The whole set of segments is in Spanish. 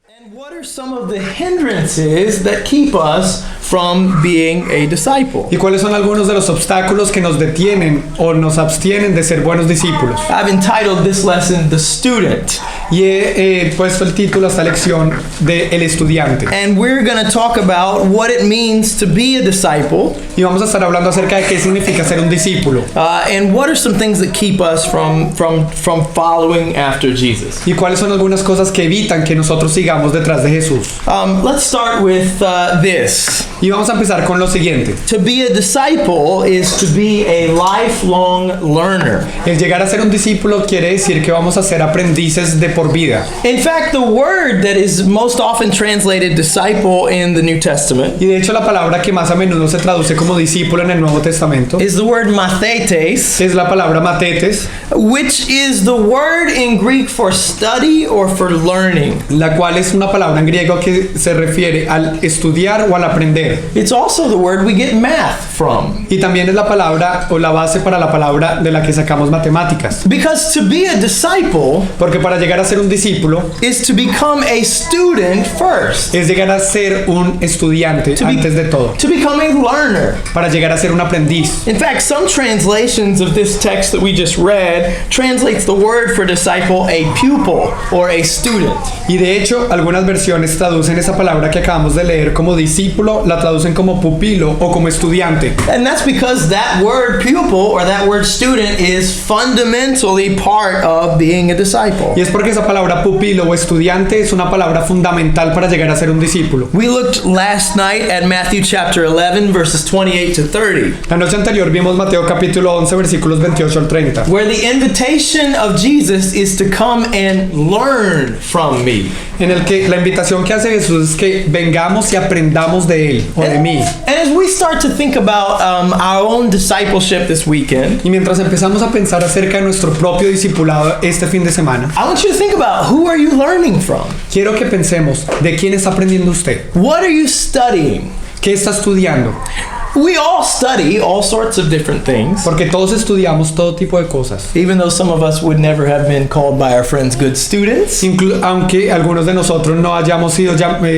And what are some of the hindrances that keep us from being a disciple? ¿Y cuáles son algunos de los obstáculos que nos detienen o nos abstienen de ser buenos discípulos? I've entitled this lesson The Student. Y he puesto el título a esta lección de El Estudiante. And we're going to talk about what it means to be a disciple. Y vamos a estar hablando acerca de qué significa ser un discípulo. And what are some things that keep us from following after Jesus? Y cuáles son algunas cosas que evitan que nosotros sigamos detrás de Jesús. Let's start with this. Y vamos a empezar con lo siguiente. To be a disciple is to be a lifelong learner. El llegar a ser un discípulo quiere decir que vamos a ser aprendices de por vida. In fact, the word that is most often translated disciple in the New Testament Y de hecho la palabra que más a menudo se traduce como discípulo en el Nuevo Testamento is the word mathetes, es la palabra matetes, which is the word in Greek for study or for learning. la cual es una palabra en griego que se refiere al estudiar o al aprender. It's also the word we get math from. Y también es la palabra o la base para la palabra de la que sacamos matemáticas. Because to be a disciple Porque para llegar a ser un discípulo is to become a student first, es llegar a ser un estudiante be- antes de todo. to become a learner. Para llegar a ser un aprendiz. In fact, some translations of this text that we just read translates the word for disciple a pupil or a student. Y de hecho, algunas versiones traducen esa palabra que acabamos de leer como discípulo, la traducen como pupilo o como estudiante. And that's because that word pupil or that word student is fundamentally part of being a disciple. Y es porque esa palabra pupilo o estudiante es una palabra fundamental para llegar a ser un discípulo. We looked last night at Matthew chapter 11 verses 28 to 30, La noche anterior vimos Mateo capítulo 11 versículos 28 al 30, where the invitation of Jesus is to come and learn from me. en el que la invitación que hace Jesús es que vengamos y aprendamos de Él o de mí. And as we start to think about our own discipleship this weekend, Y mientras empezamos a pensar acerca de nuestro propio discipulado este fin de semana, I want you to think about, who are you learning from? quiero que pensemos de quién está aprendiendo usted, What are you studying? qué está estudiando, We all study all sorts of different things, porque todos estudiamos todo tipo de cosas. even though some of us would never have been called by our friends good students. Aunque algunos de nosotros no hayamos sido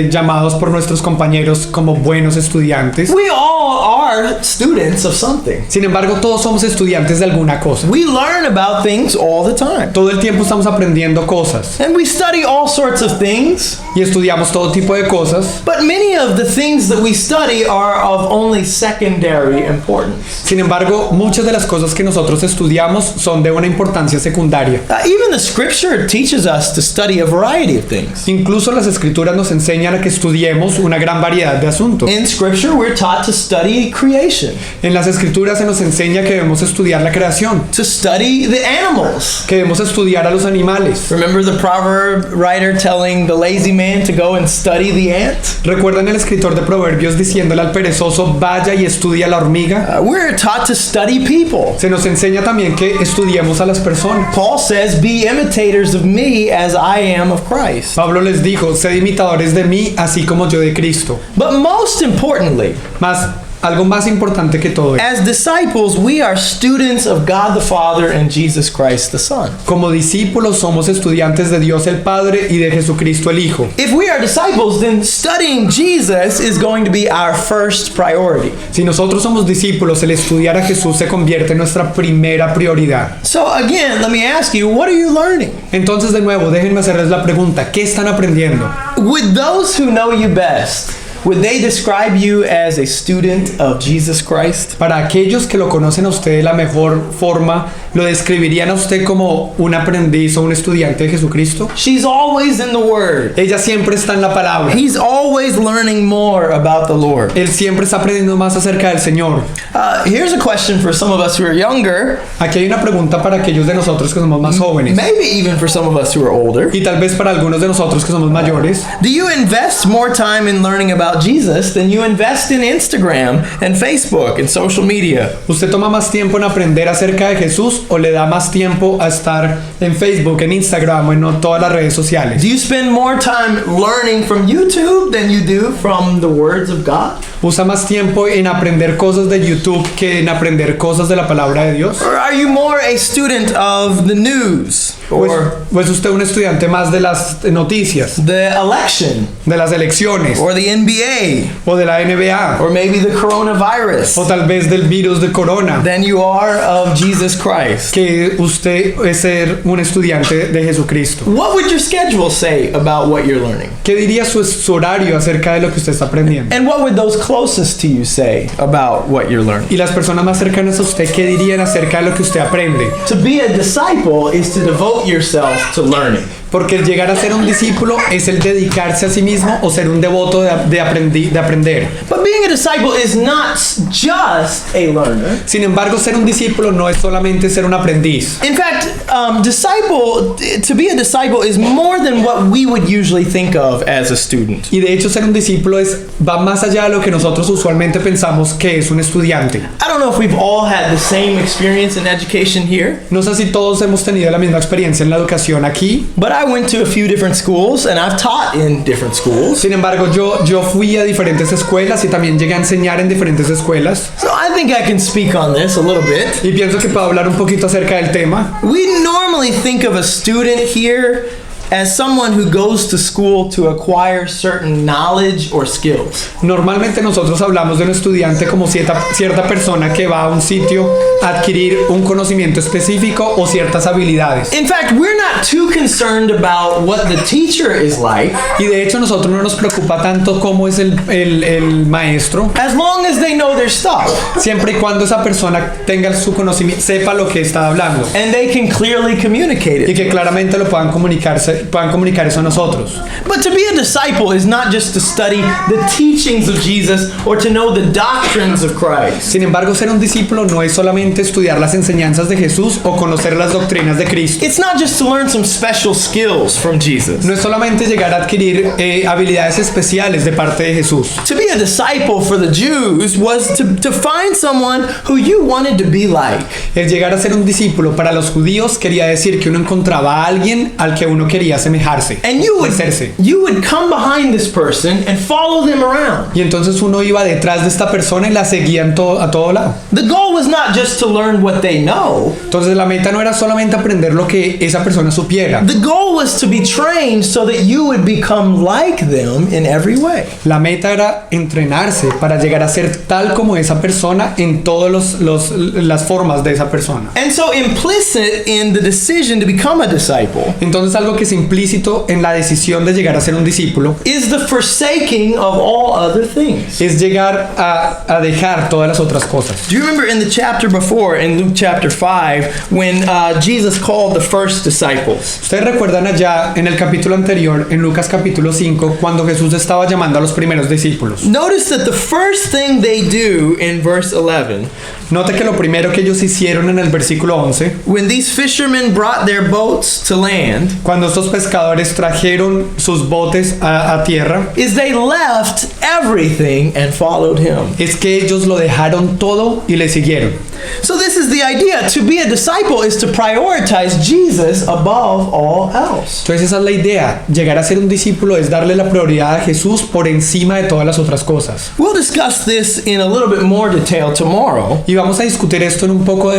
llamados por nuestros compañeros como buenos estudiantes, We all are students of something. sin embargo todos somos estudiantes de alguna cosa. We learn about things all the time. Todo el tiempo estamos aprendiendo cosas And we study all sorts of things, y estudiamos todo tipo de cosas. but many of the things that we study are of only secondary importance. Sin embargo, muchas de las cosas que nosotros estudiamos son de una importancia secundaria. Even the scripture teaches us to study a variety of things. Incluso las escrituras nos enseñan a que estudiemos una gran variedad de asuntos. In scripture, we're taught to study creation, En las escrituras se nos enseña que debemos estudiar la creación, to study the animals. que debemos estudiar a los animales. Remember the proverb writer telling the lazy man to go and study the ant? ¿Recuerdan el escritor de Proverbios diciéndole al perezoso, vaya y estudia la hormiga? We're taught to study people. Se nos enseña también que estudiemos a las personas. Paul says, be imitators of me as I am of Christ. Pablo les dijo, sed imitadores de mí, así como yo de Cristo. But most importantly, Más, algo más importante que todo, as disciples, we are students of God the Father and Jesus Christ the Son. como discípulos somos estudiantes de Dios el Padre y de Jesucristo el Hijo. If we are disciples, then studying Jesus is going to be our first priority. Si nosotros somos discípulos, el estudiar a Jesús se convierte en nuestra primera prioridad. So again, let me ask you, what are you learning? Entonces, de nuevo, déjenme hacerles la pregunta, ¿qué están aprendiendo? Would those who know you best, would they describe you as a student of Jesus Christ? Para aquellos que lo conocen a usted de la mejor forma, ¿lo describirían a usted como un aprendiz o un estudiante de Jesucristo? She's always in the Word. Ella siempre está en la palabra. He's always learning more about the Lord. Él siempre está aprendiendo más acerca del Señor. Here's a question for some of us who are younger, Aquí hay una pregunta para aquellos de nosotros que somos más jóvenes maybe even for some of us who are older. y tal vez para algunos de nosotros que somos mayores. Do you invest more time in learning about Jesus than you invest in Instagram and Facebook and social media? ¿Usted toma más tiempo en aprender acerca de Jesús o le da más tiempo a estar en Facebook, en Instagram o en todas las redes sociales? Do you spend more time learning from YouTube than you do from the words of God? ¿Usa más tiempo en aprender cosas de YouTube que en aprender cosas de la palabra de Dios? Or are you more a student of the news? or es usted un estudiante más de las noticias, the election, de las elecciones, or the NBA, o de la NBA, or maybe the coronavirus, o tal vez del virus de corona, than you are of Jesus Christ. que usted es ser un estudiante de Jesucristo. What would your schedule say about what you're learning? ¿Qué diría su horario acerca de lo que usted está aprendiendo? And what would those closest to you say about what you're learning? Y las personas más cercanas a usted, ¿qué dirían acerca de lo que usted aprende? To be a disciple is to devote yourself to learning. Porque el llegar a ser un discípulo es el dedicarse a sí mismo o ser un devoto de aprender. But being a disciple is not just a learner. Sin embargo, ser un discípulo no es solamente ser un aprendiz. In fact, to be a disciple is more than what we would usually think of as a student. Y de hecho, ser un discípulo va más allá de lo que nosotros usualmente pensamos que es un estudiante. I don't know if we've all had the same experience in education here, No sé si todos hemos tenido la misma experiencia en la educación aquí. but I went to a few different schools and I've taught in different schools. Sin embargo, yo fui a diferentes escuelas y también llegué a enseñar en diferentes escuelas. So I think I can speak on this a little bit. Y pienso que puedo hablar un poquito acerca del tema. We normally think of a student here as someone who goes to school to acquire certain knowledge or skills. Normalmente nosotros hablamos de un estudiante como cierta persona que va a un sitio a adquirir un conocimiento específico o ciertas habilidades. In fact, we're not too concerned about what the teacher is like, Y de hecho nosotros no nos preocupa tanto cómo es el maestro, as long as they know their stuff siempre y cuando esa persona tenga su conocimiento, sepa lo que está hablando and they can clearly communicate y it. que claramente lo puedan comunicar eso a nosotros. But to be a disciple is not just to study the teachings of Jesus or to know the doctrines of Christ. Sin embargo, ser un discípulo no es solamente estudiar las enseñanzas de Jesús o conocer las doctrinas de Cristo. It's not just to learn some special skills from Jesus. No es solamente llegar a adquirir habilidades especiales de parte de Jesús. To be a disciple for the Jews was to find someone who you wanted to be like. El llegar a ser un discípulo para los judíos quería decir que uno encontraba a alguien al que uno quería asemejarse, And you would come behind this person and follow them around. Y entonces uno iba detrás de esta persona y la seguía a todo lado. The goal was not just to learn what they know. Entonces la meta no era solamente aprender lo que esa persona supiera. The goal was to be trained so that you would become like them in every way. La meta era entrenarse para llegar a ser tal como esa persona en todas las formas de esa persona. And so implicit in the decision to become a disciple Entonces algo que es implícito en la decisión de llegar a ser un discípulo is the forsaking of all other things. es llegar a dejar todas las otras cosas. Do you remember in the chapter before, in Luke chapter 5, when Jesus called the first disciples? Ustedes recuerdan allá en el capítulo anterior, en Lucas capítulo 5, cuando Jesús estaba llamando a los primeros discípulos. Notice that the first thing they do in verse 11, Note que lo primero que ellos hicieron en el versículo 11, when these fishermen brought their boats to land, cuando estos pescadores trajeron sus botes a tierra, is they left everything and followed him. es que ellos lo dejaron todo y le siguieron. So this is the idea. To be a disciple is to prioritize Jesus above all else. Entonces esa es la idea. Llegar a ser un discípulo es darle la prioridad a Jesús por encima de todas las otras cosas. We'll discuss this in a little bit more detail tomorrow. Y vamos a discutir esto en un poco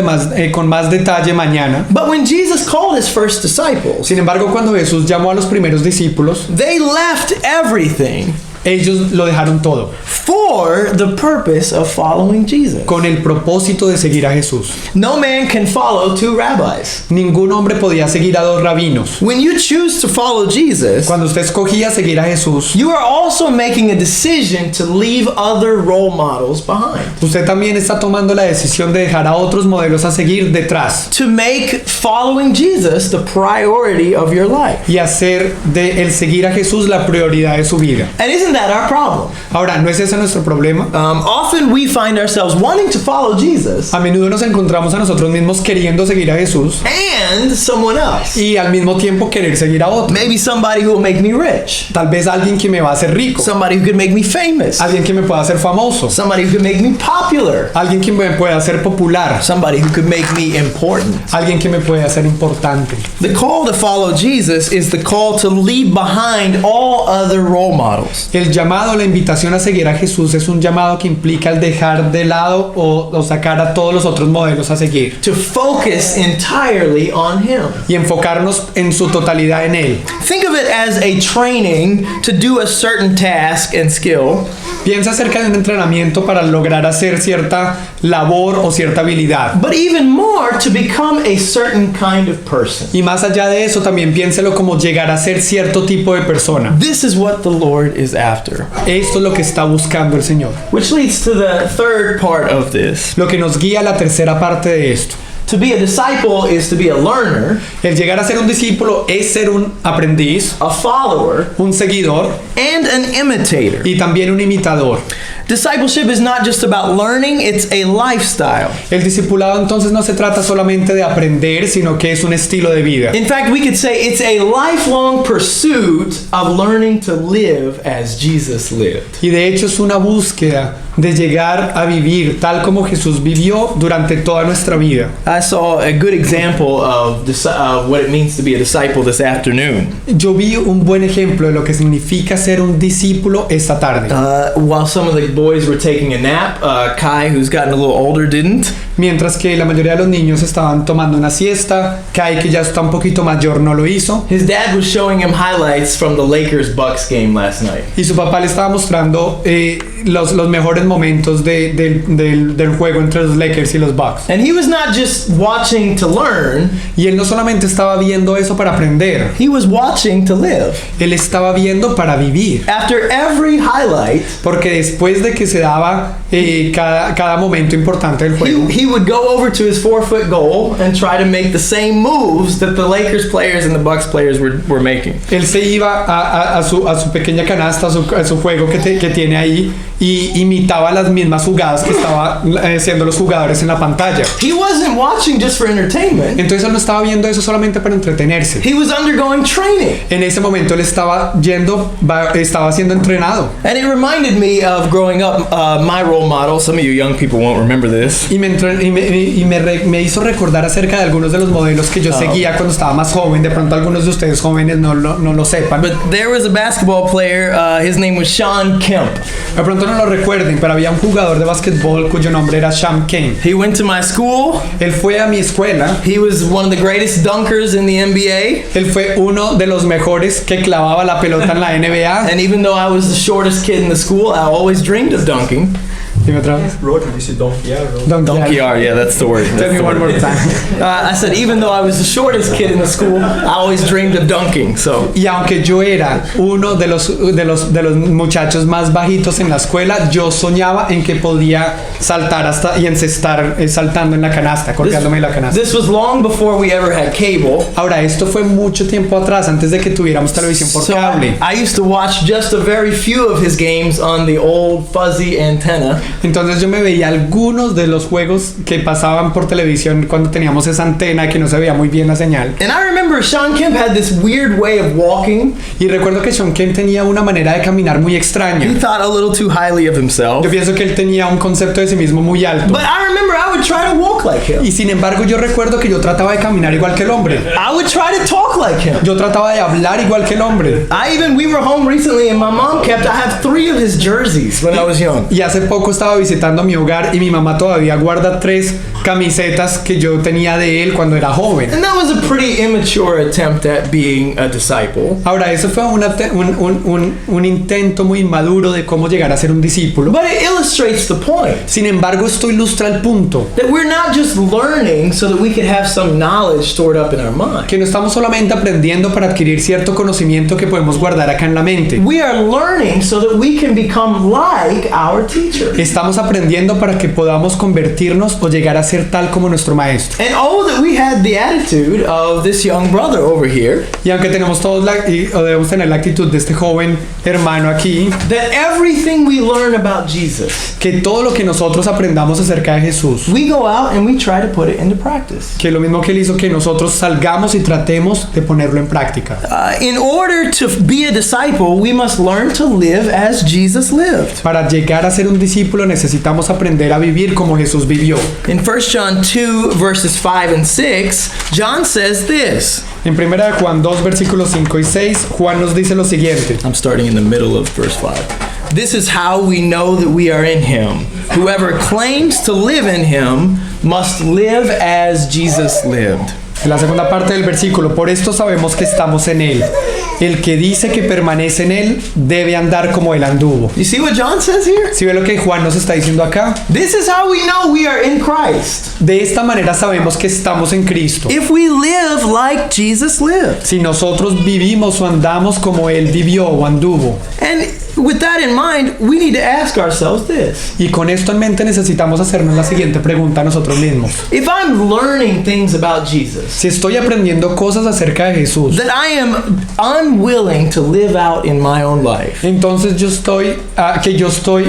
con más detalle mañana. But when Jesus called his first disciples, Sin embargo, cuando Jesús llamó a los primeros discípulos, they left everything ellos lo dejaron todo for the purpose of following Jesus. con el propósito de seguir a Jesús. No man can follow two rabbis. Ningún hombre podía seguir a dos rabinos. When you choose to follow Jesus, Cuando usted escogía seguir a Jesús, you are also making a decision to leave other role models behind. usted también está tomando la decisión de dejar a otros modelos a seguir detrás To make following Jesus the priority of your life. y hacer de el seguir a Jesús la prioridad de su vida. And isn't that our problem? Ahora, ¿no es ese nuestro problema? Often we find ourselves wanting to follow Jesus A menudo nos encontramos a nosotros mismos queriendo seguir a Jesús and someone else. y al mismo tiempo querer seguir a otro. Maybe somebody who will make me rich. Tal vez alguien que me va a hacer rico, Somebody who could make me famous. alguien que me pueda hacer famoso, Somebody who could make me popular. alguien que me pueda hacer popular, Somebody who could make me important. alguien que me pueda hacer importante. The call to follow Jesus is the call to leave behind all other role models. El llamado, la invitación a seguir a Jesús es un llamado que implica el dejar de lado o sacar a todos los otros modelos a seguir. To focus entirely on Him. y enfocarnos en su totalidad en Él. Think of it as a training to do a certain task and skill, Piensa acerca de un entrenamiento para lograr hacer cierta labor o cierta habilidad. but even more to become a certain kind of person. Y más allá de eso, también piénselo como llegar a ser cierto tipo de persona. This is what the Lord is after. Esto es lo que está buscando el Señor. Which leads to the third part of this. Lo que nos guía a la tercera parte de esto. To be a disciple is to be a learner, El llegar a ser un discípulo es ser un aprendiz, a follower, un seguidor and an imitator. y también un imitador. Discipleship is not just about learning, it's a lifestyle. El discipulado entonces no se trata solamente de aprender, sino que es un estilo de vida. In fact, we could say it's a lifelong pursuit of learning to live as Jesus lived. Y de hecho es una búsqueda de llegar a vivir tal como Jesús vivió durante toda nuestra vida. I saw a good example of what it means to be a disciple this afternoon. Yo vi un buen ejemplo de lo que significa ser un discípulo esta tarde. While some of the boys were taking a nap, Kai, who's gotten a little older, didn't. Mientras que la mayoría de los niños estaban tomando una siesta, Kai, que ya está un poquito mayor, no lo hizo. His dad was showing him highlights from the Lakers-Bucks game last night. Y su papá le estaba mostrando los mejores momentos del juego entre los Lakers y los Bucks. And he was not just watching to learn, Y él no solamente estaba viendo eso para aprender, he was watching to live. él estaba viendo para vivir. After every highlight, Porque después de que se daba cada momento importante del juego, he would go over to his 4-foot goal and try to make the same moves that the Lakers players and the Bucks players were making. él se iba a su pequeña canasta, a su juego que tiene ahí, y imitaba las mismas jugadas que estaban haciendo los jugadores en la pantalla. He wasn't watching just for entertainment. Entonces él no estaba viendo eso solamente para entretenerse. He was undergoing training. En ese momento él estaba siendo entrenado. And it reminded me of growing up, my role model. Some of you young people won't remember this. Y me hizo recordar acerca de algunos de los modelos que yo seguía cuando estaba más joven. De pronto algunos de ustedes jóvenes no lo sepan. But there was a basketball player, his name was Sean Kemp. De pronto no lo recuerden, pero había un jugador de básquetbol cuyo nombre era Sean Kemp. He went to my school. Él fue a mi escuela. He was one of the greatest dunkers in the NBA. Él fue uno de los mejores que clavaba la pelota en la NBA. And even though I was the shortest kid in the school, I always dreamed of dunking. Dime otra vez. Roger, you said Donkiar. Donkiar, yeah, that's the word. Tell me one more time. I said even though I was the shortest kid in the school, I always dreamed of dunking. So Y aunque yo era uno de los muchachos más bajitos en la escuela, yo soñaba en que podía saltar hasta y encestar saltando en la canasta, colgándome en la canasta. this was long before we ever had cable. Ahora, esto fue mucho tiempo atrás, antes de que tuviéramos televisión por So cable. I used to watch just a very few of his games on the old fuzzy antenna. Entonces yo me veía algunos de los juegos que pasaban por televisión cuando teníamos esa antena que no se veía muy bien la señal. And I remember Sean Kemp had this weird way of walking. Y recuerdo que Sean Kemp tenía una manera de caminar muy He extraña. thought a little too highly of himself. Yo pienso que él tenía un concepto de sí mismo muy alto. But I remember I would try to walk like him. Y sin embargo yo recuerdo que yo trataba de caminar igual que el hombre. I would try to talk like him. Yo trataba de hablar igual que el hombre. We were home recently and my mom I have 3 of his jerseys when I was young. Y hace poco estaba visitando mi hogar y mi mamá todavía guarda 3 camisetas que yo tenía de él cuando era joven. And that was a pretty immature attempt at being a disciple. Ahora, eso fue un intento muy inmaduro de cómo llegar a ser un discípulo. But it illustrates the point Sin embargo, esto ilustra el punto that we're not just learning so that we could have some knowledge stored up in our mind. que no estamos solamente aprendiendo para adquirir cierto conocimiento que podemos guardar acá en la mente. We are learning so that we can become like our teacher. Estamos aprendiendo para que podamos convertirnos o llegar a ser tal como nuestro maestro. And oh, that we had the attitude of this young brother over here, Y aunque tenemos todos o debemos tener la actitud de este joven hermano aquí, that everything we learn about Jesus, que todo lo que nosotros aprendamos acerca de Jesús, we go out and we try to put it into practice. que lo mismo que él hizo, que nosotros salgamos y tratemos de ponerlo en práctica. In order to be a disciple, we must learn to live as Jesus lived. Para llegar a ser un discípulo necesitamos aprender a vivir como Jesús vivió. In 1 John 2 verses 5 and 6, John says this. En 1 Juan 2 versículos 5 y 6, Juan nos dice lo siguiente. I'm starting in the middle of verse 5. This is how we know that we are in him. Whoever claims to live in him must live as Jesus lived. dice, la segunda parte del versículo, por esto sabemos que estamos en Él. El que dice que permanece en Él debe andar como Él anduvo. You see what John says here? ¿Sí ve lo que Juan nos está diciendo acá? This is how we know we are in Christ. De esta manera sabemos que estamos en Cristo. If we live like Jesus lived. Si nosotros vivimos o andamos como Él vivió o anduvo. And with that in mind, we need to ask ourselves this. Y con esto en mente necesitamos hacernos la siguiente pregunta a nosotros mismos. If I'm learning things about Jesus Si estoy aprendiendo cosas acerca de Jesús, that I am unwilling to live out in my own life, entonces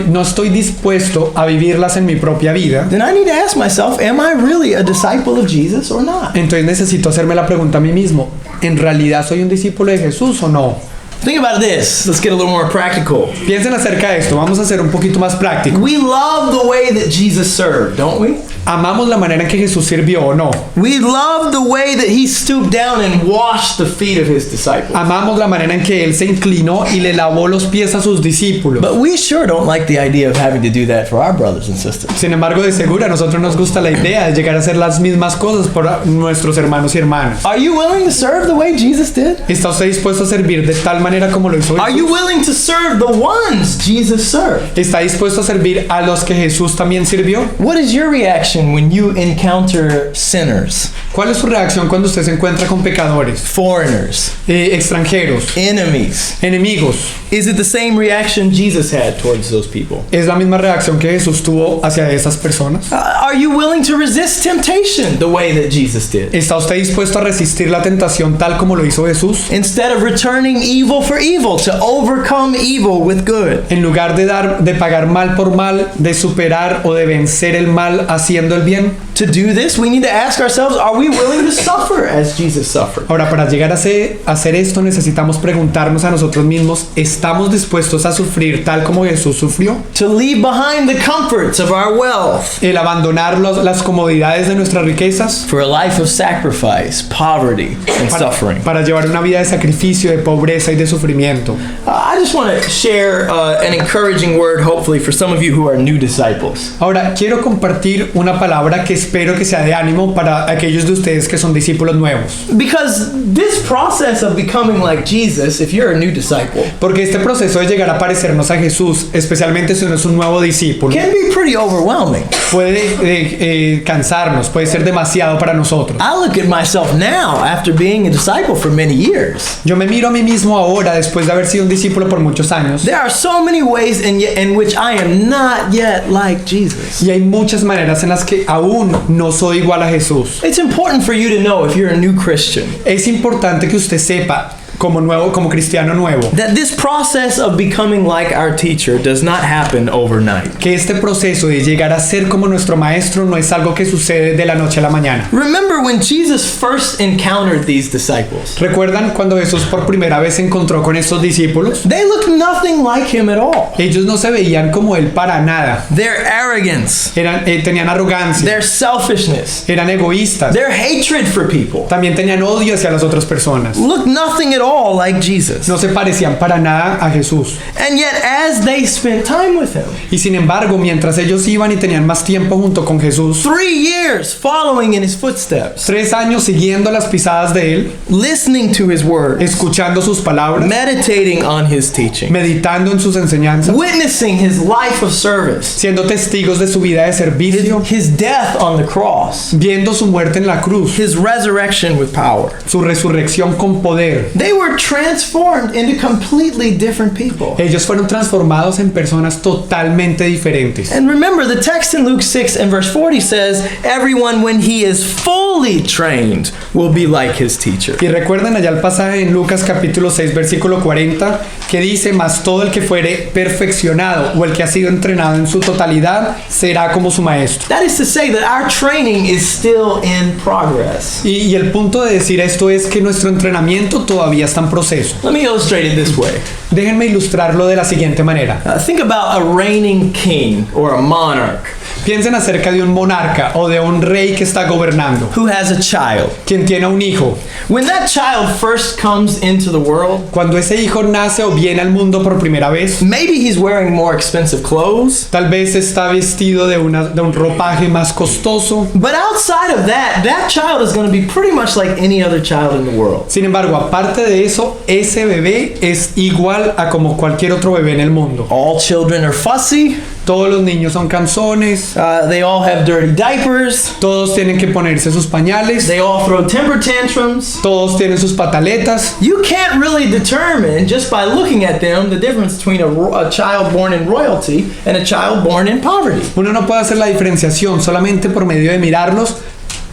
no estoy dispuesto a vivirlas en mi propia vida, then I need to ask myself, am I really a disciple of Jesus or not? entonces necesito hacerme la pregunta a mí mismo, ¿en realidad soy un discípulo de Jesús o no? Think about this. Let's get a little more practical. Piensen acerca de esto, vamos a ser un poquito más prácticos. We love the way that Jesus served, don't we? ¿Amamos la manera en que Jesús sirvió o no? We love the way that he stooped down and washed the feet of his disciples. Amamos la manera en que Él se inclinó y le lavó los pies a sus discípulos. But we sure don't like the idea of having to do that for our brothers and sisters. Sin embargo, de seguro a nosotros nos gusta la idea de llegar a hacer las mismas cosas por nuestros hermanos y hermanas. Are you willing to serve the way Jesus did? ¿Está usted dispuesto a servir de tal manera como lo hizo Are you Jesús? willing to serve the ones Jesus served? ¿Está dispuesto a servir a los que Jesús también sirvió? What is your reaction when you encounter sinners, ¿Cuál es su reacción cuando usted se encuentra con pecadores, foreigners, extranjeros, enemies? enemigos? Is it the same reaction Jesus had towards those people? ¿Es la misma reacción que Jesús tuvo hacia esas personas? Are you willing to resist temptation the way that Jesus did? ¿Está usted dispuesto a resistir la tentación tal como lo hizo Jesús? Instead of returning evil for evil, to overcome evil with good. En lugar de pagar mal por mal, de superar o de vencer el mal haciendo el bien. To do this, we need to ask ourselves, are we willing to suffer as Jesus suffered? Ahora, para llegar a hacer esto, necesitamos preguntarnos a nosotros mismos, ¿estamos dispuestos a sufrir tal como Jesús sufrió? To leave behind the comforts of our wealth El abandonar las comodidades de nuestras riquezas for a life of sacrifice, poverty, and suffering. para llevar una vida de sacrificio, de pobreza y de sufrimiento. I just want to share an encouraging word, hopefully, for some of you who are new disciples. Ahora, quiero compartir una palabra que espero que sea de ánimo para aquellos de ustedes que son discípulos nuevos. Because this process of becoming like Jesus, if you're a new disciple, Porque este proceso de llegar a parecernos a Jesús, especialmente si uno es un nuevo discípulo, can be pretty overwhelming. puede cansarnos, puede ser demasiado para nosotros. I look at myself now after being a disciple for many years. Yo me miro a mí mismo ahora, después de haber sido un discípulo por muchos años, There are so many ways in which I am not yet like Jesus. y hay muchas maneras en las que aún no soy igual a Jesús. It's important for you to know, if you're a new Christian, Es importante que usted sepa, como cristiano nuevo, that this process of becoming like our teacher does not happen overnight. que este proceso de llegar a ser como nuestro maestro no es algo que sucede de la noche a la mañana. Remember when Jesus first encountered these disciples? ¿Recuerdan cuando Jesús por primera vez se encontró con estos discípulos? They looked nothing like him at all. Ellos no se veían como él para nada. Their arrogance, Tenían arrogancia, their selfishness, eran egoístas, their hatred for people también tenían odio hacia las otras personas. looked nothing at all like Jesus. No se parecían para nada a Jesús. And yet, as they spent time with him, Y sin embargo, mientras ellos iban y tenían más tiempo junto con Jesús, 3 years following in his footsteps, 3 años siguiendo las pisadas de él, listening to his words, escuchando sus palabras, meditating on his teaching, meditando en sus enseñanzas, witnessing his life of service, siendo testigos de su vida de servicio, his death on the cross, viendo su muerte en la cruz, his resurrection with power. su resurrección con poder. They were transformed into completely different people. Ellos fueron transformados en personas totalmente diferentes. And remember, the text in Luke 6 and verse 40 says, everyone when he is fully trained will be like his teacher. Y recuerden allá el pasaje en Lucas capítulo 6 versículo 40 que dice, mas todo el que fuere perfeccionado o el que ha sido entrenado en su totalidad será como su maestro. That is to say that our training is still in progress. Y el punto de decir esto es que nuestro entrenamiento todavía está en proceso. Let me illustrate it this way. Déjenme ilustrarlo de la siguiente manera. Think about a reigning king or a monarch. Piensen acerca de un monarca o de un rey que está gobernando, who has a child. quien tiene un hijo. When that child first comes into the world, Cuando ese hijo nace o viene al mundo por primera vez, maybe he's wearing more expensive clothes. tal vez está vestido de un ropaje más costoso. But outside of that, that child is going to be pretty much like any other child in the world. Sin embargo, aparte de eso, ese bebé es igual a como cualquier otro bebé en el mundo. All children are fussy. Todos los niños son canzones, They all have dirty diapers. todos tienen que ponerse sus pañales, They all throw temper tantrums. todos tienen sus pataletas. You can't really determine just by looking at them the difference between a child born in royalty and a child born in poverty. Uno no puede hacer la diferenciación solamente por medio de mirarlos.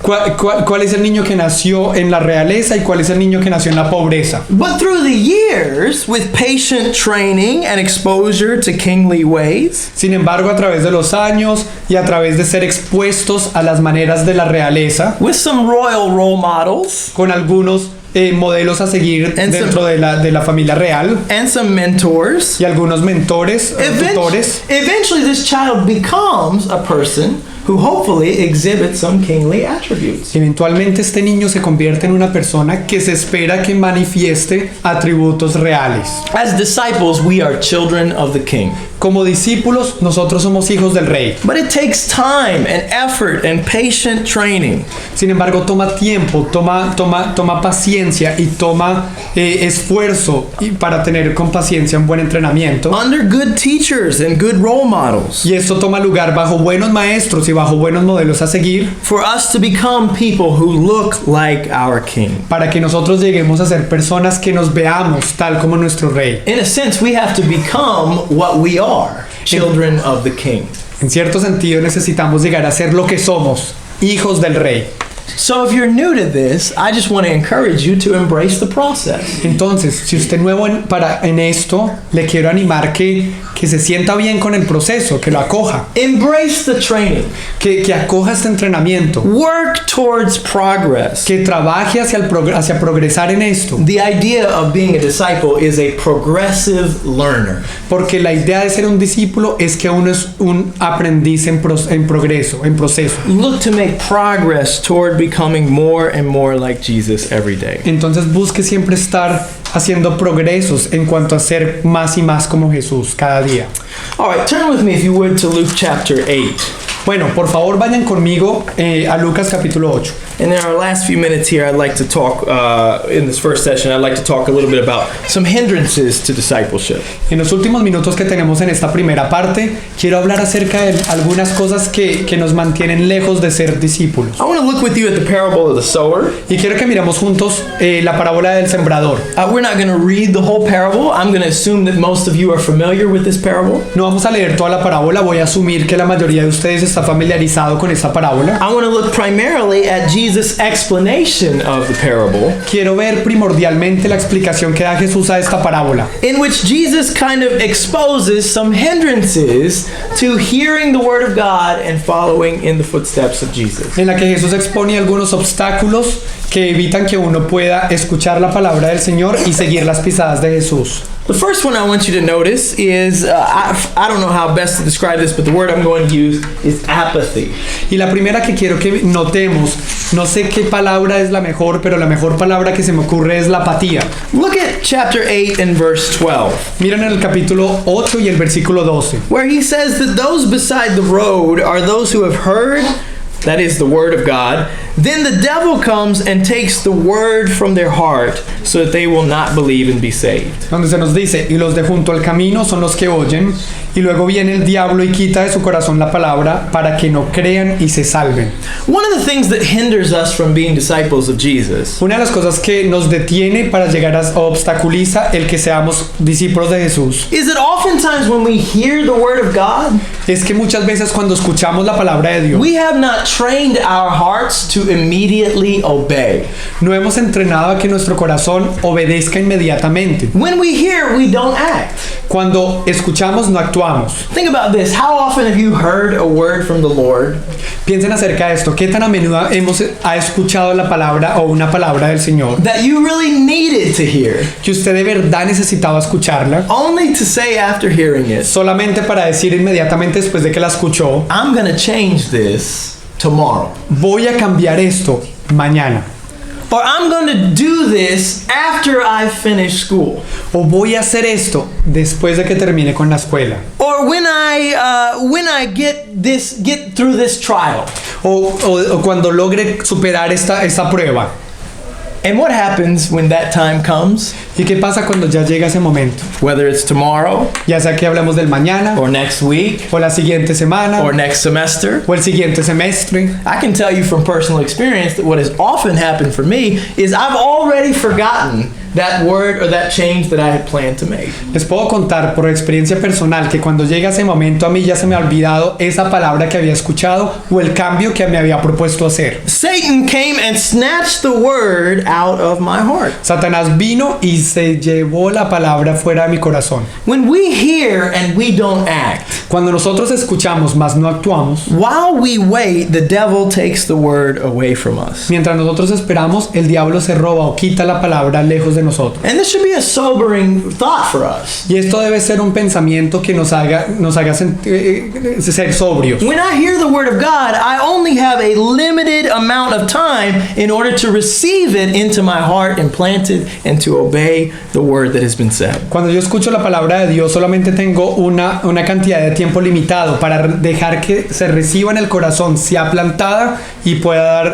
¿Cuál es el niño que nació en la realeza y cuál es el niño que nació en la pobreza? But through the years, with patient training and exposure to kingly ways, Sin embargo, a través de los años y a través de ser expuestos a las maneras de la realeza, with some royal role models con algunos modelos a seguir And dentro de la familia real and some mentors, y algunos mentores, tutores, eventually this child becomes a person who hopefully exhibits some kingly attributes. eventualmente este niño se convierte en una persona que se espera que manifieste atributos reales. As disciples, we are children of the King. Como discípulos, nosotros somos hijos del rey. But it takes time and effort and patient training. Sin embargo, toma tiempo, toma paciencia y toma esfuerzo para tener con paciencia un buen entrenamiento. Under good teachers and good role models. Y esto toma lugar bajo buenos maestros y bajo buenos modelos a seguir For us to become people who look like our King. para que nosotros lleguemos a ser personas que nos veamos tal como nuestro rey. In a sense, we have to become what we are, children of the King. En cierto sentido, necesitamos llegar a ser lo que somos, hijos del rey. So if you're new to this, I just want to encourage you to embrace the process. Entonces, si usted es nuevo en esto, le quiero animar que se sienta bien con el proceso, que lo acoja, Embrace the training. que acoja este entrenamiento, Work towards progress. que trabaje hacia progresar en esto. The idea of being a disciple is a progressive learner. Porque la idea de ser un discípulo es que uno es un aprendiz en proceso. Look to make progress toward becoming more and more like Jesus every day. Entonces busque siempre estar haciendo progresos en cuanto a ser más y más como Jesús cada día. All right, turn with me if you would to Luke chapter 8. Bueno, por favor vayan conmigo a Lucas capítulo 8. And in our last few minutes here, I'd like to talk, in this first session, I'd like to talk a little bit about some hindrances to discipleship. En los últimos minutos que tenemos en esta primera parte, quiero hablar acerca de algunas cosas que nos mantienen lejos de ser discípulos. I want to look with you at the parable of the sower. Y quiero que miramos juntos la parábola del sembrador. We're not going to read the whole parable. I'm going to assume that most of you are familiar with this parable. No vamos a leer toda la parábola, voy a asumir que la mayoría de ustedes está familiarizado con esta parábola. I want to look primarily at Jesus' explanation of the parable, Quiero ver primordialmente la explicación que da Jesús a esta parábola, in which Jesus kind of exposes some hindrances to hearing the word of God and following in the footsteps of Jesus. en la que Jesús expone algunos obstáculos que evitan que uno pueda escuchar la palabra del Señor y seguir las pisadas de Jesús. The first one I want you to notice is, I don't know how best to describe this, but the word I'm going to use is apathy. Y la primera que quiero que notemos, no sé qué palabra es la mejor, pero la mejor palabra que se me ocurre es la apatía. Look at chapter 8 and verse 12, Miren en el capítulo 8 y el versículo 12. where he says that those beside the road are those who have heard, that is the word of God. Then the devil comes and takes the word from their heart so that they will not believe and be saved. Donde se nos dice, y los de junto al camino son los que oyen, y luego viene el diablo y quita de su corazón la palabra para que no crean y se salven. One of the things that hinders us from being disciples of Jesus Una de las cosas que nos detiene para llegar o obstaculiza el que seamos discípulos de Jesús is that oftentimes when we hear the word of God, es que muchas veces cuando escuchamos la palabra de Dios, we have not trained our hearts to immediately obey. no hemos entrenado a que nuestro corazón obedezca inmediatamente. When we hear, we don't act. Cuando escuchamos, no actuamos. Think about this. How often have you heard a word from the Lord Piensen acerca de esto. ¿Qué tan a menudo ha escuchado la palabra o una palabra del Señor that you really needed to hear, que usted de verdad necesitaba escucharla only to say after hearing it, solamente para decir inmediatamente inmediatamente después de que la escuchó, I'm going to change this tomorrow. voy a cambiar esto mañana. Or I'm going to do this after I finish school. O voy a hacer esto después de que termine con la escuela. Or when I get through this trial. O cuando logre superar esta prueba. And what happens when that time comes? ¿Y qué pasa cuando ya llega ese momento? Whether it's tomorrow, Ya sea que hablemos del mañana, or next week, o la siguiente semana, or next semester. o el siguiente semestre. I can tell you from personal experience that what has often happened for me is I've already forgotten that word or that change that I had planned to make. Les puedo contar por experiencia personal que cuando llega ese momento a mí ya se me ha olvidado esa palabra que había escuchado o el cambio que me había propuesto hacer. Satan came and snatched the word out of my heart. Satanás vino y se llevó la palabra fuera de mi corazón. When we hear and we don't act, Cuando nosotros escuchamos mas no actuamos, while we wait, the devil takes the word away from us. mientras nosotros esperamos, el diablo se roba o quita la palabra lejos de nosotros. And this should be a sobering thought for us. Y esto debe ser un pensamiento que nos haga ser sobrios. When I hear the word of God, I only have a limited amount of time in order to receive it into my heart and plant it and to obey the word that has been said. Cuando yo escucho la palabra de Dios, solamente tengo una cantidad de tiempo limitado para dejar que se reciba en el corazón, sea plantada y pueda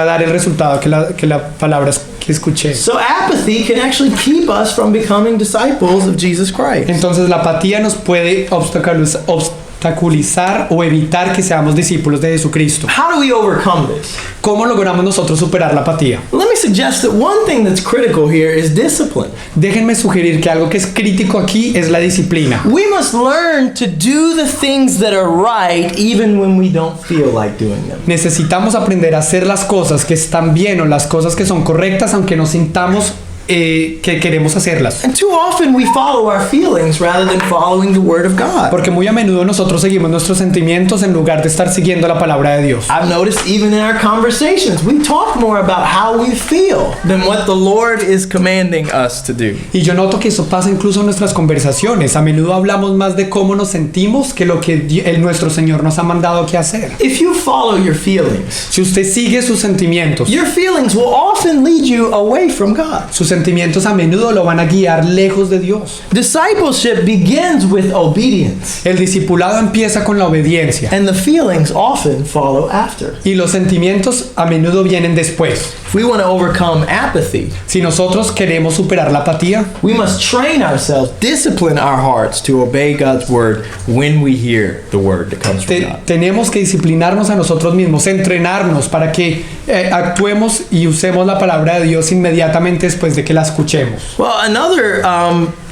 dar el resultado que la palabra que escuché. So apathy can actually keep us from becoming disciples of Jesus Christ. Entonces la apatía nos puede obstaculizar o evitar que seamos discípulos de Jesucristo. How do we overcome this? ¿Cómo logramos nosotros superar la apatía? Let me suggest that one thing that's critical here is discipline. Déjenme sugerir que algo que es crítico aquí es la disciplina. We must learn to do the things that are right even when we don't feel like doing them. Necesitamos aprender a hacer las cosas que están bien o las cosas que son correctas aunque no sintamos que queremos hacerlas. And too often we follow our feelings rather than following the word of God. Porque muy a menudo nosotros seguimos nuestros sentimientos en lugar de estar siguiendo la palabra de Dios. I've noticed even in our conversations, we talk more about how we feel than what the Lord is commanding us to do. Y yo noto que eso pasa incluso en nuestras conversaciones. A menudo hablamos más de cómo nos sentimos que lo que nuestro Señor nos ha mandado que hacer. If you follow your feelings, Si usted sigue sus sentimientos, your feelings will often lead you away from God. sus sentimientos a menudo lo van a guiar lejos de Dios. Discipleship begins with obedience, El discipulado empieza con la obediencia and the feelings often follow after. y los sentimientos a menudo vienen después. If we want to overcome apathy, Si nosotros queremos superar la apatía, we must train ourselves, discipline our hearts to obey God's word when we hear the word that comes from God. tenemos que disciplinarnos a nosotros mismos, entrenarnos para que actuemos y usemos la palabra de Dios inmediatamente después de que la escuchemos. Well,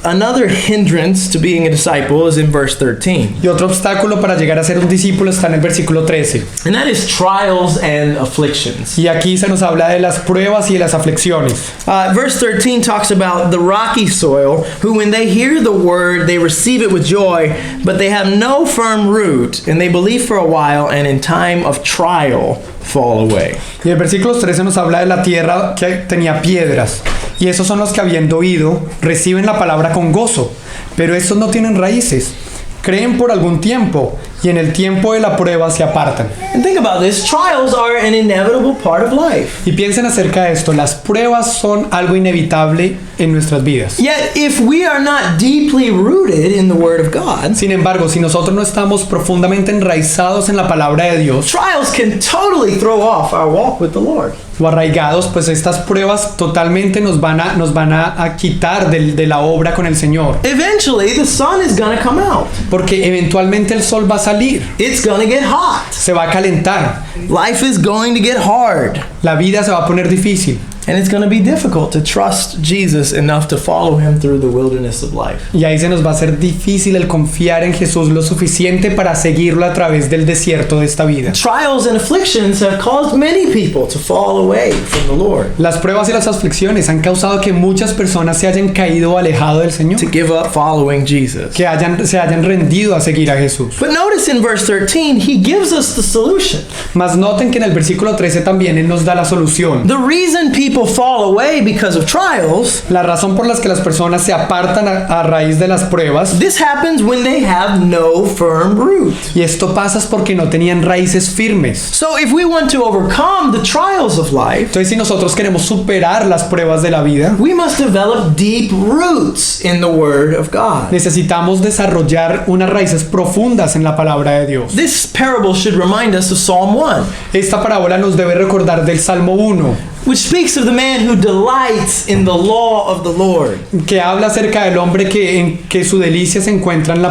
another hindrance to being a disciple is in verse 13. Y otro obstáculo para llegar a ser un discípulo está en el versículo 13. And that is trials and afflictions. Y aquí se nos habla de las pruebas y de las aflicciones. Verse 13 talks about the rocky soil, who when they hear the word, they receive it with joy, but they have no firm root, and they believe for a while, and in time of trial fall away. Y el versículo 13 nos habla de la tierra que tenía piedras. Y esos son los que habiendo oído, reciben la palabra con gozo. Pero estos no tienen raíces. Creen por algún tiempo y en el tiempo de la prueba se apartan. And think about this, trials are an inevitable part of life. Y piensen acerca de esto, las pruebas son algo inevitable en nuestras vidas. Yet if we are not deeply rooted in the word of God, Sin embargo, si nosotros no estamos profundamente enraizados en la palabra de Dios trials can totally throw off our walk with the Lord. o arraigados, pues estas pruebas totalmente nos van a quitar de la obra con el Señor. Eventually, the sun is going to come out. Porque eventualmente el sol va a salir, It's going to get hot. se va a calentar, Life is going to get hard. la vida se va a poner difícil. And it's going to be difficult to trust Jesus enough to follow him through the wilderness of life. Y ahí se nos va a hacer difícil el confiar en Jesús lo suficiente para seguirlo a través del desierto de esta vida. Trials and afflictions have caused many people to fall away from the Lord, Las pruebas y las aflicciones han causado que muchas personas se hayan caído o alejado del Señor, to give up following Jesus. que se hayan rendido a seguir a Jesús. But notice in verse 13, he gives us the solution. Mas noten que en el versículo 13 también Él nos da la solución. The reason people people fall away because of trials, La razón por la que las personas se apartan a raíz de las pruebas, this happens when they have no firm root. y esto pasa es porque no tenían raíces firmes. So if we want to overcome the trials of life, Entonces, si nosotros queremos superar las pruebas de la vida, we must develop deep roots in the Word of God. necesitamos desarrollar unas raíces profundas en la palabra de Dios. This parable should remind us of Psalm 1, Esta parábola nos debe recordar del Salmo 1, which speaks of the man who delights in the law of the Lord. que habla acerca del hombre que su delicia se encuentra en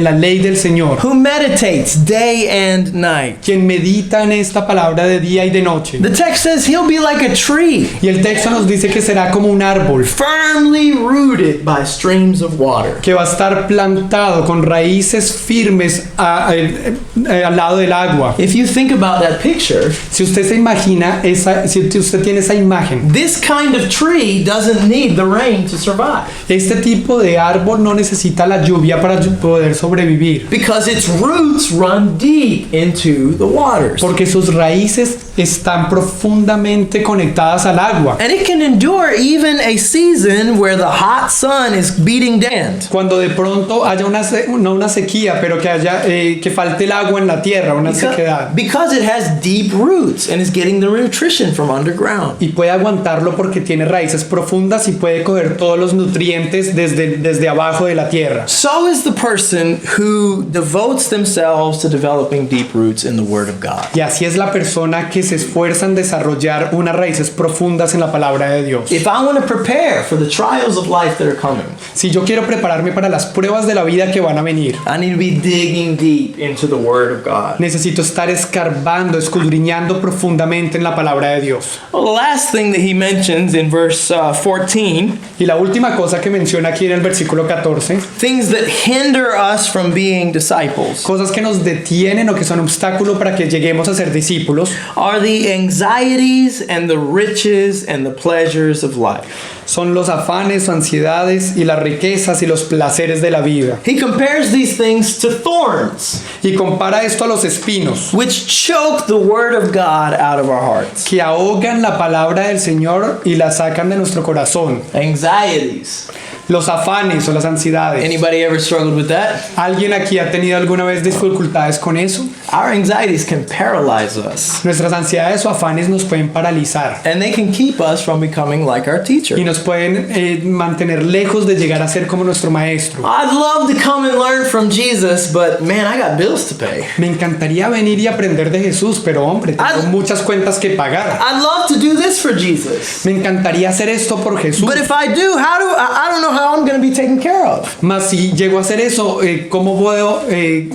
la ley del Señor, Who meditates day and night. quien medita en esta palabra de día y de noche. The text says he'll be like a tree, Y el texto nos dice que será como un árbol, firmly rooted by streams of water. que va a estar plantado con raíces firmes al lado del agua. If you think about that picture, Si usted se imagina, si usted tiene esa imagen, this kind of tree doesn't need the rain to survive este tipo de árbol no necesita la lluvia para poder sobrevivir, because its roots run deep into the waters. porque sus raíces están profundamente conectadas al agua. And it can endure even a season where the hot sun is beating down. Cuando de pronto haya no una sequía, pero que haya que falte el agua en la tierra, una sequedad, Because it has deep roots and is getting the nutrition from underground. y puede aguantarlo porque tiene raíces profundas y puede coger todos los nutrientes desde abajo de la tierra. So is the person who devotes themselves to developing deep roots in the Word of God. Y así es la persona que se esfuerza en desarrollar unas raíces profundas en la palabra de Dios. If I want to prepare for the trials of life that are coming, Si yo quiero prepararme para las pruebas de la vida que van a venir, I need to be digging deep into the Word of God. necesito estar escarbando, escudriñando profundamente en la palabra de Dios. Well, the last thing that he mentions in verse 14, Y la última cosa que menciona aquí en el versículo 14, things that hinder us from being disciples, cosas que nos detienen o que son obstáculo para que lleguemos a ser discípulos, are the anxieties and the riches and the pleasures of life. son los afanes, ansiedades y las riquezas y los placeres de la vida. He compares these things to thorns, Y compara esto a los espinos, which choke the Word of God out of our hearts. que ahogan la palabra del Señor y la sacan de nuestro corazón. Anxieties. Los afanes o las ansiedades. Anybody ever struggled with that? ¿Alguien aquí ha tenido alguna vez dificultades con eso? Our anxieties can paralyze us, Nuestras ansiedades o afanes nos pueden paralizar and they can keep us from becoming like our teacher. y nos pueden mantener lejos de llegar a ser como nuestro maestro. I'd love to come and learn from Jesus, but man, I got bills to pay. Me encantaría venir y aprender de Jesús, pero hombre, tengo muchas cuentas que pagar. I'd love to do this for Jesus, Me encantaría hacer esto por Jesús. but if I do, I don't know how I'm going to be taken care of. Mas si llego a hacer eso, ¿cómo puedo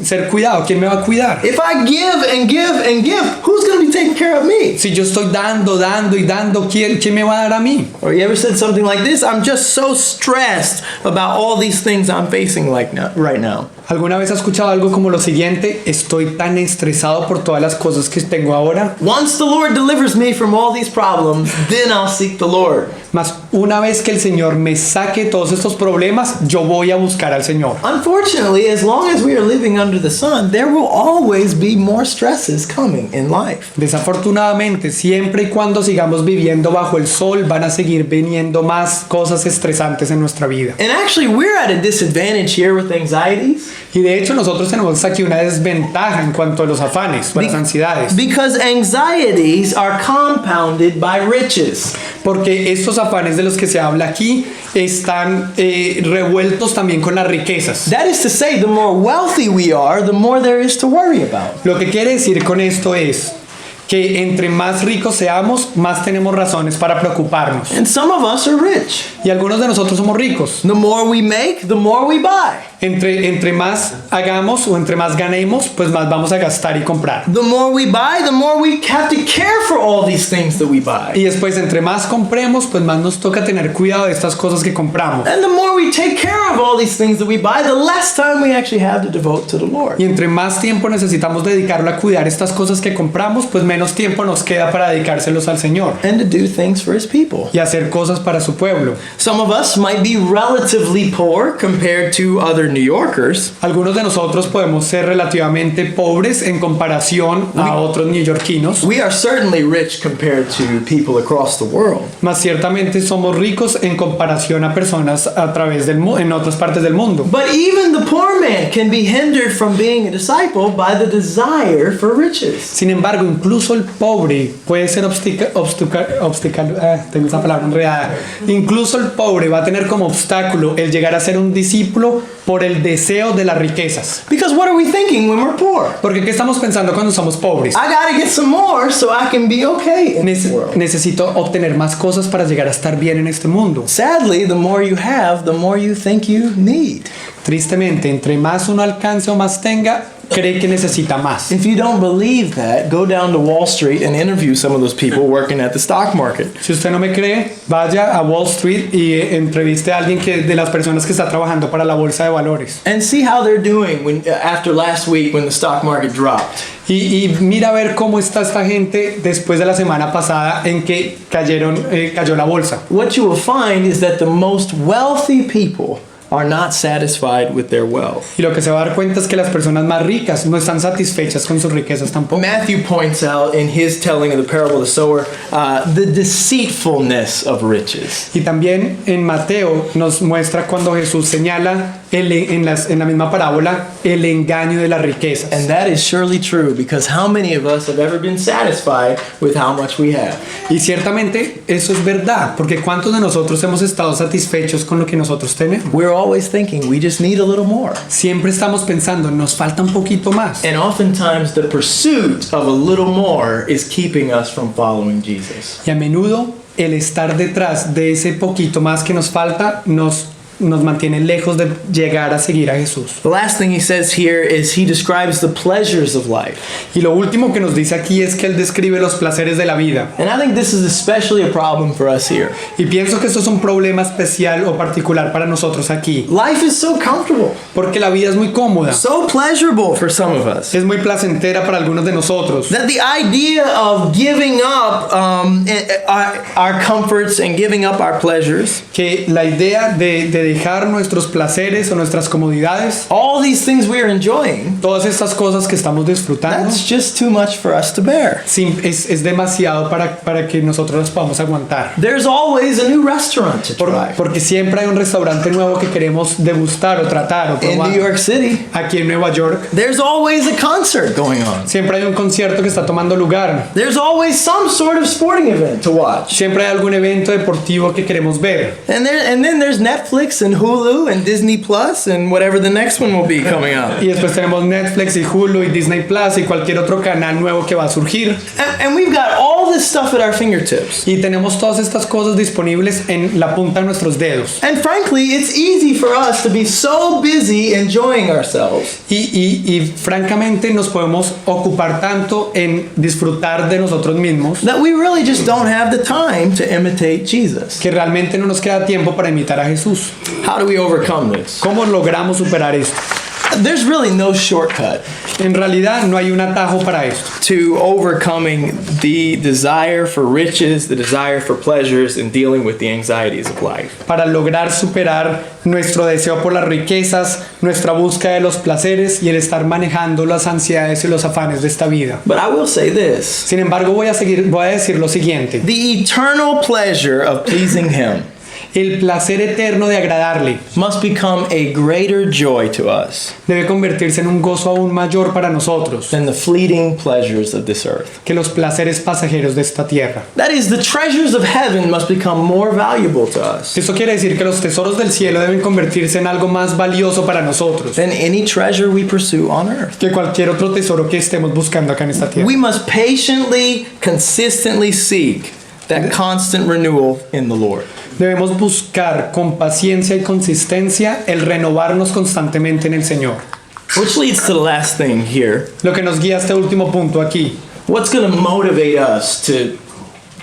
ser cuidado? ¿Quién me va a cuidar? If I give and give and give, who's going to be taking care of me? Si yo estoy dando y dando, ¿quién me va a dar a mí? Or you ever said something like this? I'm just so stressed about all these things I'm facing right now. ¿Alguna vez has escuchado algo como lo siguiente? Estoy tan estresado por todas las cosas que tengo ahora. Once the Lord delivers me from all these problems, then I'll seek the Lord. Mas una vez que el Señor me saque todos estos problemas, yo voy a buscar al Señor. Unfortunately, as long as we are living under the sun, there will always be more stresses coming in life. Desafortunadamente, siempre y cuando sigamos viviendo bajo el sol, van a seguir viniendo más cosas estresantes en nuestra vida. And actually, we're at a disadvantage here with anxieties Y de hecho nosotros tenemos aquí una desventaja en cuanto a los afanes o a las ansiedades. because anxieties are compounded by riches. Porque estos afanes de los que se habla aquí están revueltos también con las riquezas. That is to say, the more wealthy we are, the more there is to worry about. Lo que quiere decir con esto es que entre más ricos seamos, más tenemos razones para preocuparnos. And some of us are rich. Y algunos de nosotros somos ricos. The more we make, the more we buy. Entre más hagamos o entre más ganemos, pues más vamos a gastar y comprar. The more we buy, the more we have to care for all these things that we buy. Y después, entre más compremos, pues más nos toca tener cuidado de estas cosas que compramos. And the more we take care of all these things that we buy, the less time we actually have to devote to the Lord. Y entre más tiempo necesitamos dedicarlo a cuidar estas cosas que compramos, pues menos tiempo nos queda para dedicárselos al Señor and to do things for his people. y hacer cosas para su pueblo. Some of us might be relatively poor compared to other New Yorkers, Algunos de nosotros podemos ser relativamente pobres en comparación a otros neoyorquinos, we are certainly rich compared to people across the world. mas ciertamente somos ricos en comparación a personas a través en otras partes del mundo. But even the poor man can be hindered from being a disciple by the desire for riches. Sin embargo, incluso el pobre puede ser tengo esa palabra enredada. Incluso el pobre va a tener como obstáculo el llegar a ser un discípulo por el deseo de las riquezas. Because what are we thinking when we're poor? Porque ¿qué estamos pensando cuando somos pobres? I gotta get some more so I can be okay in this world. Necesito obtener más cosas para llegar a estar bien en este mundo. Sadly, the more you have, the more you think you need. Tristemente, entre más uno alcance o más tenga, cree que necesita más. If you don't believe that, go down to Wall Street and interview some of those people working at the stock market. Si usted no me cree, vaya a Wall Street y entreviste a alguien de las personas que está trabajando para la bolsa de valores. And see how they're doing after last week when the stock market dropped. Y mira a ver cómo está esta gente después de la semana pasada en que cayó la bolsa. What you will find is that the most wealthy people are not satisfied with their wealth. Y lo que se va a dar cuenta es que las personas más ricas no están satisfechas con sus riquezas tampoco. Matthew points out in his telling of the parable of the sower the deceitfulness of riches. Y también en Mateo nos muestra cuando Jesús señala en la misma parábola el engaño de las riquezas. And that is surely true, because how many of us have ever been satisfied with how much we have? Y ciertamente eso es verdad, porque ¿cuántos de nosotros hemos estado satisfechos con lo que nosotros tenemos? We're always thinking we just need a little more. Siempre estamos pensando, nos falta un poquito más. And oftentimes the pursuit of a little more is keeping us from following Jesus. Y a menudo el estar detrás de ese poquito más que nos falta nos mantiene lejos de llegar a seguir a Jesús. The last thing he says here is he describes the pleasures of life. Y lo último que nos dice aquí es que él describe los placeres de la vida. And I think this is especially a problem for us here. Y pienso que esto es un problema especial o particular para nosotros aquí. Life is so comfortable, Porque la vida es muy cómoda, so pleasurable for some of us, es muy placentera para algunos de nosotros. that the idea of giving up our comforts and giving up our pleasures, Que la idea de dejar nuestros placeres o nuestras comodidades, all these things we're enjoying, todas estas cosas que estamos disfrutando, that's just too much for us to bear. es demasiado para que nosotros las podamos aguantar. There's always a new restaurant to try. Porque siempre hay un restaurante nuevo que queremos degustar o tratar o In probar. New York City, Aquí en Nueva York there's always a concert going on. siempre hay un concierto que está tomando lugar. There's always some sort of sporting event to watch. Siempre hay algún evento deportivo que queremos ver. And then there's Netflix and Hulu and Disney Plus and whatever the next one will be coming up. Y después tenemos Netflix y Hulu y Disney Plus y cualquier otro canal nuevo que va a surgir. And we've got all this stuff at our fingertips. Y tenemos todas estas cosas disponibles en la punta de nuestros dedos. And frankly, it's easy for us to be so busy enjoying ourselves Y francamente nos podemos ocupar tanto en disfrutar de nosotros mismos that we really just don't have the time to imitate Jesus. que realmente no nos queda tiempo para imitar a Jesús. How do we overcome this? ¿Cómo logramos superar esto? There's really no shortcut En realidad no hay un atajo para esto. to overcoming the desire for riches, the desire for pleasures, and dealing with the anxieties of life. Para lograr superar nuestro deseo por las riquezas, nuestra búsqueda de los placeres y el estar manejando las ansiedades y los afanes de esta vida. But I will say this. Sin embargo, voy a decir lo siguiente. The eternal pleasure of pleasing Him El placer eterno de agradarle must become a greater joy to us debe convertirse en un gozo aún mayor para nosotros than the fleeting pleasures of this earth. que los placeres pasajeros de esta tierra. That is, the treasures of heaven must become more valuable to us Esto quiere decir que los tesoros del cielo deben convertirse en algo más valioso para nosotros than any treasure we pursue on earth. que cualquier otro tesoro que estemos buscando acá en esta tierra. We must patiently, consistently seek that constant renewal in the Lord. Debemos buscar con paciencia y consistencia el renovarnos constantemente en el Señor. Which leads to the last thing here. Lo que nos guía a este último punto aquí. What's going to motivate us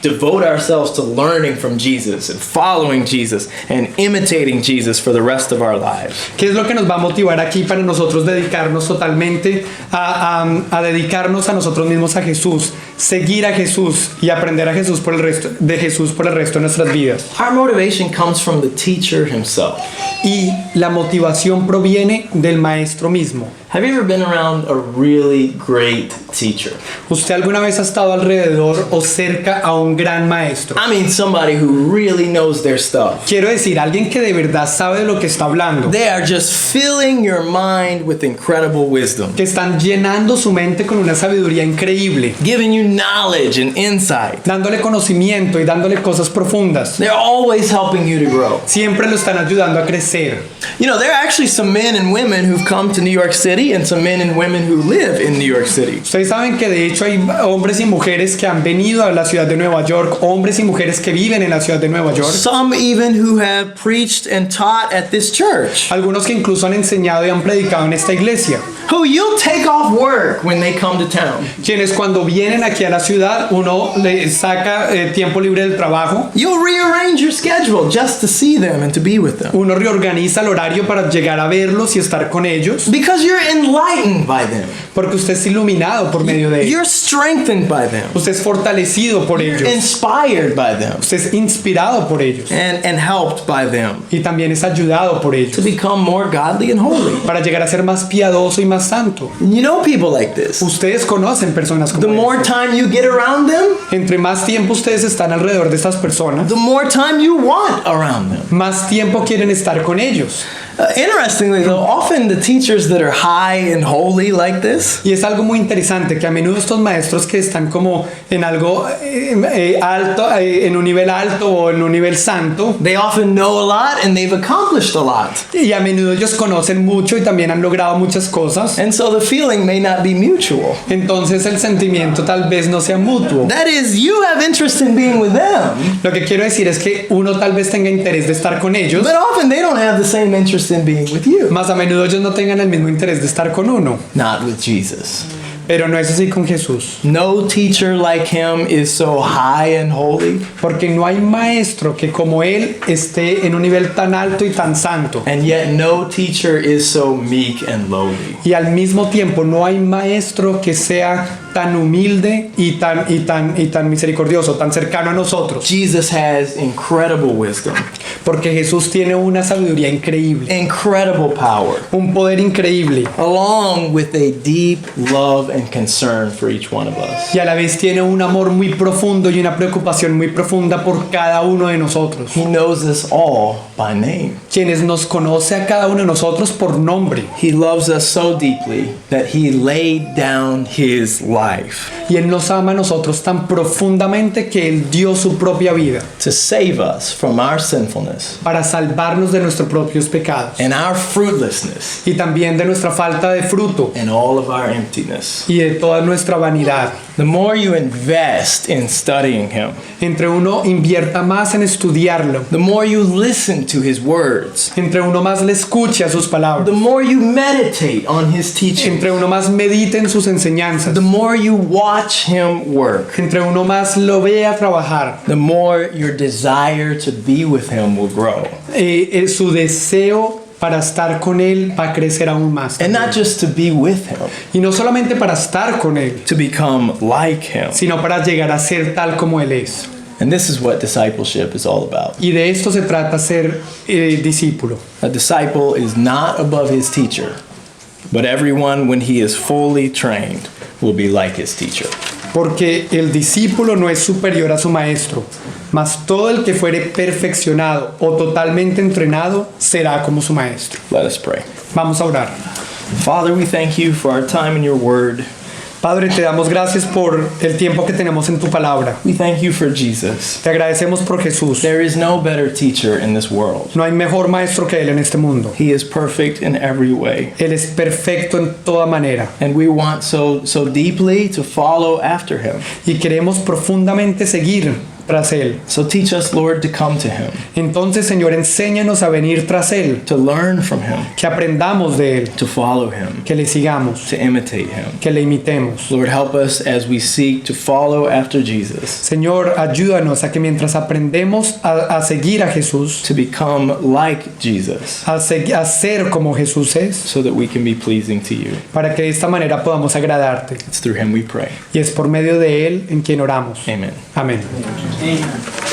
devote ourselves to learning from Jesus and following Jesus and imitating Jesus for the rest of our lives. ¿Qué es lo que nos va a motivar aquí para nosotros dedicarnos totalmente a dedicarnos a nosotros mismos, a Jesús, seguir a Jesús y aprender a Jesús por el resto de nuestras vidas? Our motivation comes from the teacher himself. Y la motivación proviene del maestro mismo. Have you ever been around a really great teacher? ¿Usted alguna vez ha estado alrededor o cerca a un gran maestro? I mean somebody who really knows their stuff. Quiero decir, alguien que de verdad sabe de lo que está hablando, They are just filling your mind with incredible wisdom, que están llenando su mente con una sabiduría increíble, giving you knowledge and insight. dándole conocimiento y dándole cosas profundas. They're always helping you to grow. Siempre lo están ayudando a crecer. You know, there are actually some men and women who've come to New York City and some men and women who live in New York City. Ustedes saben que de hecho hay hombres y mujeres que han venido a la ciudad de Nueva York, hombres y mujeres que viven en la ciudad de Nueva York, Some even who have preached and taught at this church. algunos que incluso han enseñado y han predicado en esta iglesia, Who you'll take off work when they come to town. quienes cuando vienen aquí a la ciudad uno le saca tiempo libre del trabajo, You'll rearrange your schedule just to see them and to be with them. uno reorganiza el horario para llegar a verlos y estar con ellos, Because you're enlightened by them. porque usted es iluminado por medio de ellos, You're strengthened by them. usted es fortalecido por ellos, Inspired by them. usted es inspirado por ellos And helped by them. y también es ayudado por To ellos become more godly and holy. para llegar a ser más piadoso y más santo. You know people like this. Ustedes conocen personas The como more estas. time you get around them, Entre más tiempo ustedes están alrededor de estas personas, the more time you want around them. más tiempo quieren estar con ellos. Interestingly, though, often the teachers that are high and holy like this, Y es algo muy interesante que a menudo estos maestros que están como en algo alto, en un nivel alto o en un nivel santo, they often know a lot and they've accomplished a lot. y a menudo ellos conocen mucho y también han logrado muchas cosas, And so the feeling may not be mutual. entonces el sentimiento tal vez no sea mutuo. That is, you have interest in being with them, Lo que quiero decir es que uno tal vez tenga interés de estar con ellos, but often they don't have the same interest in being with you. más a menudo ellos no tengan el mismo interés de estar con uno. Not with Jesus. Pero no es así con Jesús, No teacher like him is so high and holy, porque no hay maestro que como él esté en un nivel tan alto y tan santo, and yet no teacher is so meek and lowly. y al mismo tiempo no hay maestro que sea tan humilde y tan misericordioso, tan cercano a nosotros, Jesus has incredible wisdom, porque Jesús tiene una sabiduría increíble, incredible power, un poder increíble, along with a deep love and concern for each one of us. y a la vez tiene un amor muy profundo y una preocupación muy profunda por cada uno de nosotros, He knows us all by name. quienes nos conoce a cada uno de nosotros por nombre, He loves us so deeply that he laid down his life y Él nos ama a nosotros tan profundamente que Él dio su propia vida to save us from our sinfulness para salvarnos de nuestros propios pecados and our fruitlessness y también de nuestra falta de fruto and all of our emptiness. y de toda nuestra vanidad. The more you invest in studying him, Entre uno invierta más en estudiarlo, the more you listen to his words, entre uno más le escuche a sus the palabras, more you meditate on his teaching, entre uno más medite en sus enseñanzas, the more you watch him work, entre uno más lo vea trabajar, the more your desire to be with him will grow. su deseo para estar con Él va a crecer aún más. And not just to be with him, Y no solamente para estar con Él, to become like him. sino para llegar a ser tal como Él es. And this is what discipleship is all about. Y de esto se trata ser discípulo. A disciple is not above his teacher, but everyone, when he is fully trained, will be like his teacher. Porque el discípulo no es superior a su maestro, mas todo el que fuere perfeccionado o totalmente entrenado será como su maestro. Let us pray. Vamos a orar. Father, we thank you for our time in your word. Padre, te damos gracias por el tiempo que tenemos en tu palabra. We thank you for Jesus. Te agradecemos por Jesús. There is no better teacher in this world. No hay mejor maestro que Él en este mundo. He is perfect in every way. Él es perfecto en toda manera. And we want so deeply to follow after him. Y queremos profundamente seguir tras Él. So teach us, Lord, to come to him, Entonces, Señor, enséñanos a venir tras Él, to learn from him, que aprendamos de Él, to follow him, que le sigamos, to imitate him. que le imitemos. Lord, help us as we seek to follow after Jesus, Señor, ayúdanos a que mientras aprendemos a seguir a Jesús, to become like Jesus, a ser como Jesús es, so that we can be pleasing to you. para que de esta manera podamos agradarte. It's through him we pray. Y es por medio de Él en quien oramos. Amen. Amén. Amen.